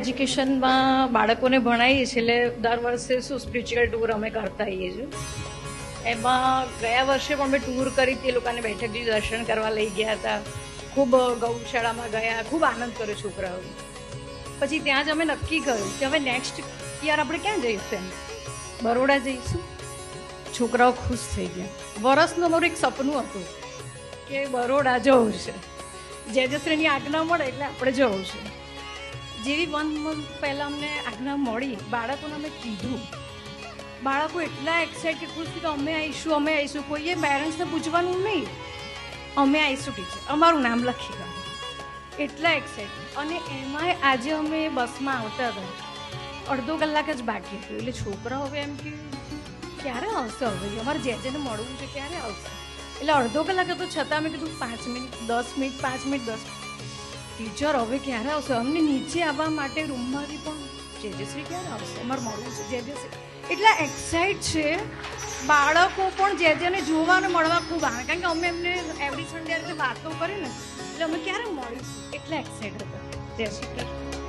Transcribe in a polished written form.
એજ્યુકેશનમાં બાળકોને ભણાવીએ છીએ એટલે દર વર્ષે શું સ્પિરિચ્યુઅલ ટૂર અમે કરતા હોઈએ છીએ. એમાં ગયા વર્ષે પણ અમે ટૂર કરી તે લોકોને બેઠકજી દર્શન કરવા લઈ ગયા હતા. ખૂબ ગૌશાળામાં ગયા, ખૂબ આનંદ કર્યો છોકરાઓ. પછી ત્યાં જ અમે નક્કી કર્યું કે હવે નેક્સ્ટ યર આપણે ક્યાં જઈશું, એમ બરોડા જઈશું. છોકરાઓ ખુશ થઈ ગયા. વર્ષનું અમારું એક સપનું હતું કે બરોડા જવું છે. જે શ્રેણી આજ્ઞા મળે એટલે આપણે જવું છે. જેવી 1 મંથ પહેલાં અમને આજ્ઞા મળી, બાળકોને અમે કીધું, બાળકો એટલા એક્સાઇટેડ ખુશ કે અમે આવીશું. કોઈએ પેરેન્ટ્સને પૂછવાનું નહીં, અમે આવીશું ટીચર, અમારું નામ લખી ગયું. એટલા એક્સાઇટેડ. અને એમાંય આજે અમે બસમાં આવતા હતા, અડધો કલાક જ બાકી હતું. એટલે છોકરાઓ હવે એમ કે ક્યારે આવશે, હવે અમારે જેને મળવું છે ક્યારે આવશે. એટલે અડધો કલાક હતો છતાં અમે કીધું 5 મિનિટ 10 મિનિટ 5 મિનિટ 10 ટીચર હવે ક્યારે આવશે. અમને નીચે આવવા માટે રૂમમાંથી પણ જેજશ્રી ક્યારે આવશે, અમારે મળવું છે જેજશ્રી. એટલા એક્સાઇટ છે બાળકો પણ જેજેને જોવાને મળવા ખૂબ આનંદ. કારણ કે અમે એમને એવરી સન્ડે રીતે વાતો કરી ને, એટલે અમે ક્યારે મળીશું એટલા એક્સાઇટ હતા. જય શ્રી કૃષ્ણ.